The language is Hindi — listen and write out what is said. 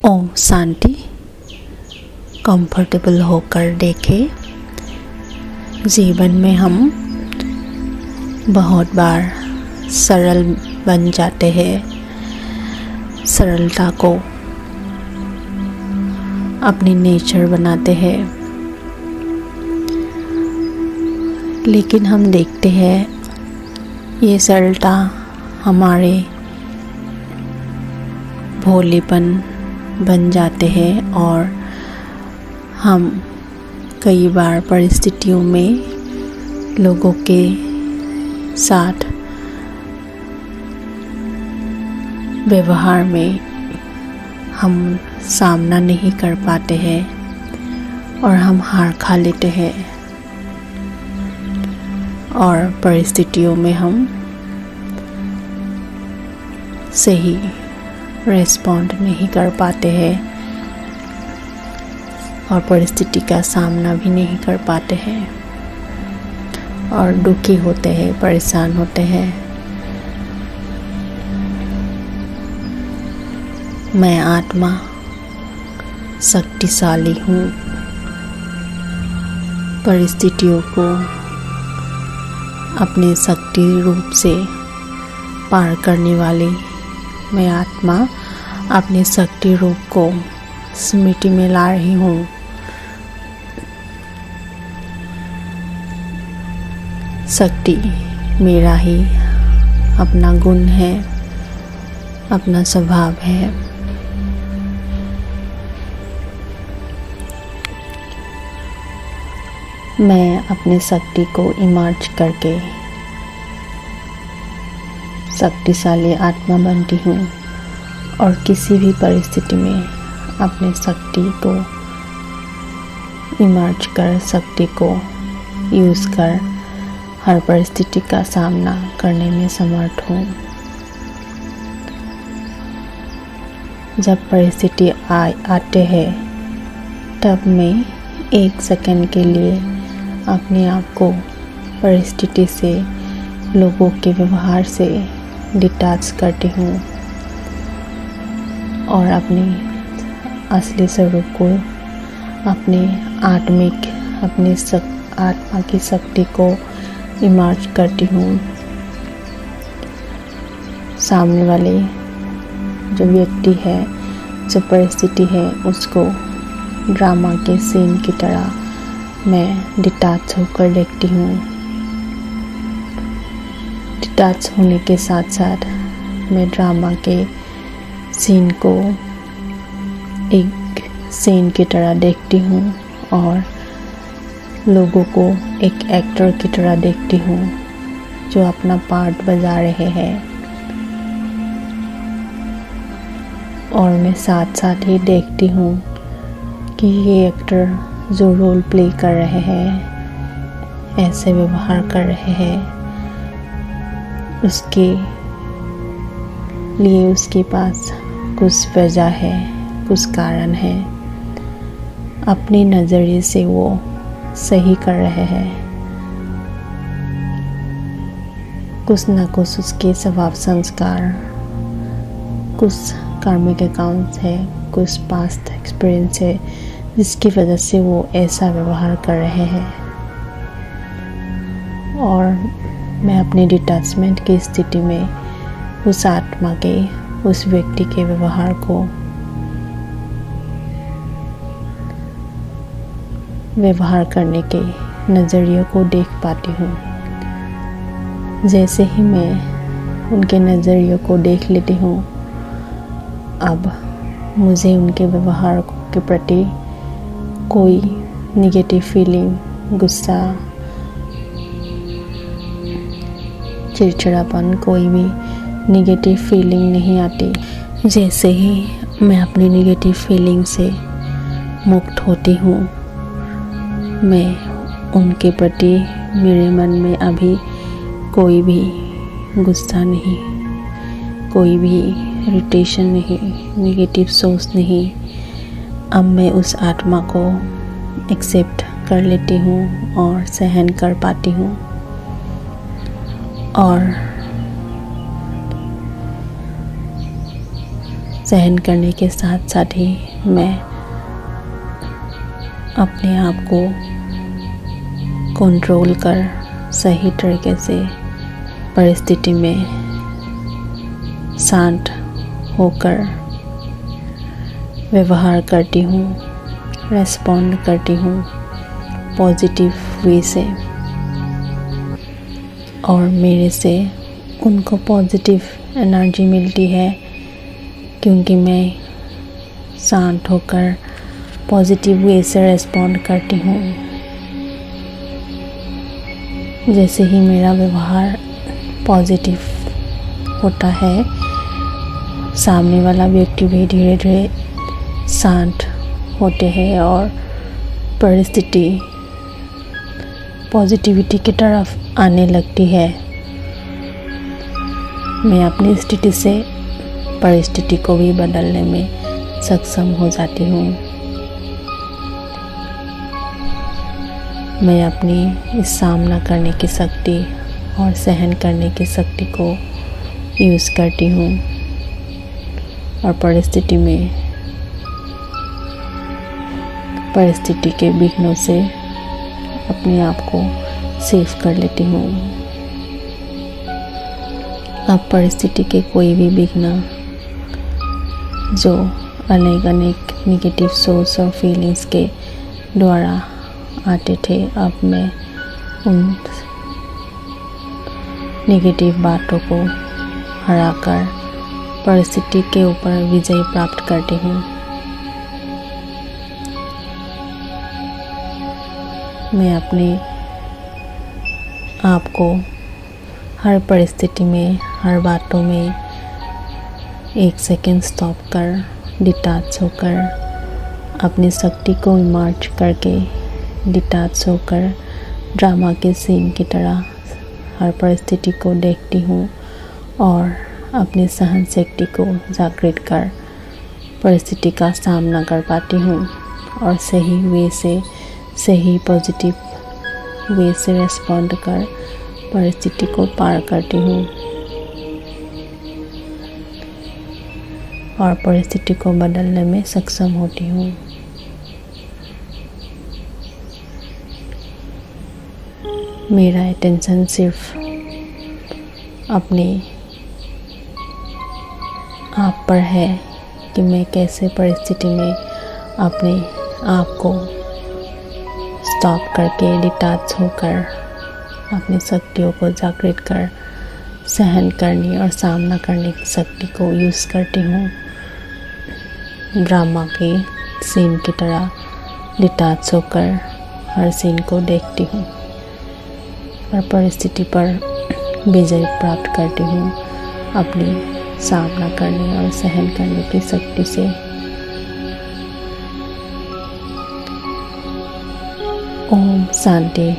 ओम शांति। कंफर्टेबल होकर देखें। जीवन में हम बहुत बार सरल बन जाते हैं। सरलता को अपनी नेचर बनाते हैं, लेकिन हम देखते हैं ये सरलता हमारे भोलेपन बन जाते हैं और हम कई बार परिस्थितियों में लोगों के साथ व्यवहार में हम सामना नहीं कर पाते हैं और हम हार खा लेते हैं और परिस्थितियों में हम सही रेस्पॉन्ड नहीं कर पाते हैं और परिस्थिति का सामना भी नहीं कर पाते हैं और दुखी होते हैं, परेशान होते हैं। मैं आत्मा शक्तिशाली हूँ। परिस्थितियों को अपने शक्ति रूप से पार करने वाली मैं आत्मा अपने शक्ति रूप को स्मृति में ला रही हूँ। शक्ति मेरा ही अपना गुण है, अपना स्वभाव है। मैं अपनी शक्ति को इमर्ज करके शक्तिशाली आत्मा बनती हूँ और किसी भी परिस्थिति में अपने शक्ति को इमर्ज कर, शक्ति को यूज़ कर हर परिस्थिति का सामना करने में समर्थ हूँ। जब परिस्थिति आते हैं तब मैं एक सेकंड के लिए अपने आप को परिस्थिति से, लोगों के व्यवहार से डिटैच करती हूँ और अपनी असली स्वरूप को, अपने आत्मिक, अपनी आत्मा की शक्ति को इमर्ज करती हूँ। सामने वाले जो व्यक्ति है, जो परिस्थिति है, उसको ड्रामा के सीन की तरह मैं डिटैच होकर देखती हूँ। डिटैच होने के साथ साथ मैं ड्रामा के सीन को एक सीन की तरह देखती हूँ और लोगों को एक एक्टर की तरह देखती हूँ जो अपना पार्ट बजा रहे हैं और मैं साथ साथ ही देखती हूँ कि ये एक्टर जो रोल प्ले कर रहे हैं, ऐसे व्यवहार कर रहे हैं, उसके लिए उसके पास कुछ वजह है, कुछ कारण है। अपने नज़रिए से वो सही कर रहे हैं। कुछ न कुछ उसके स्वभाव संस्कार, कुछ कार्मिक अकाउंट्स है, कुछ पास्ट एक्सपीरियंस है जिसकी वजह से वो ऐसा व्यवहार कर रहे हैं और मैं अपने डिटैचमेंट की स्थिति में उस आत्मा के, उस व्यक्ति के व्यवहार को, व्यवहार करने के नज़रिए को देख पाती हूँ। जैसे ही मैं उनके नज़रिए को देख लेती हूँ, अब मुझे उनके व्यवहार के प्रति कोई निगेटिव फीलिंग, गुस्सा, चिड़चिड़ापन, कोई भी निगेटिव फीलिंग नहीं आती। जैसे ही मैं अपनी निगेटिव फीलिंग से मुक्त होती हूँ, मैं उनके प्रति, मेरे मन में अभी कोई भी गुस्सा नहीं, कोई भी इरिटेशन नहीं, निगेटिव सोच नहीं। अब मैं उस आत्मा को एक्सेप्ट कर लेती हूँ और सहन कर पाती हूँ और सहन करने के साथ साथ ही मैं अपने आप को कंट्रोल कर सही तरीके से परिस्थिति में शांत होकर व्यवहार करती हूँ, रेस्पॉन्ड करती हूँ पॉजिटिव वे से, और मेरे से उनको पॉजिटिव एनर्जी मिलती है क्योंकि मैं शांत होकर पॉजिटिव वे से रेस्पॉन्ड करती हूँ। जैसे ही मेरा व्यवहार पॉजिटिव होता है, सामने वाला व्यक्ति भी धीरे धीरे शांत होते हैं और परिस्थिति पॉजिटिविटी की तरफ आने लगती है। मैं अपनी स्थिति से परिस्थिति को भी बदलने में सक्षम हो जाती हूँ। मैं अपनी इस सामना करने की शक्ति और सहन करने की शक्ति को यूज़ करती हूँ और परिस्थिति के विघ्नों से अपने आप को सेफ कर लेती हूँ। अब परिस्थिति के कोई भी विघ्न जो अनेक नेगेटिव सोच और फीलिंग्स के द्वारा आते थे, अब मैं उन नेगेटिव बातों को हराकर परिस्थिति के ऊपर विजय प्राप्त करती हूँ। मैं अपने आप को हर परिस्थिति में, हर बातों में 1 सेकेंड स्टॉप कर डिटैच होकर अपनी शक्ति को इमर्ज करके डिटैच होकर ड्रामा के सीन की तरह हर परिस्थिति को देखती हूँ और अपनी सहन शक्ति को जागृत कर परिस्थिति का सामना कर पाती हूँ और सही वे से, सही पॉजिटिव वे से रेस्पॉन्ड कर परिस्थिति को पार करती हूँ और परिस्थिति को बदलने में सक्षम होती हूँ। मेरा अटेंशन सिर्फ अपने आप पर है कि मैं कैसे परिस्थिति में अपने आप को स्टॉप करके डिटैच होकर अपनी शक्तियों को जागृत कर सहन करने और सामना करने की शक्ति को यूज़ करती हूँ। ड्रामा के सीन की तरह डिटैच होकर हर सीन को देखती हूँ और परिस्थिति पर विजय प्राप्त करती हूँ अपनी सामना करने और सहन करने की शक्ति से। ओम शांति।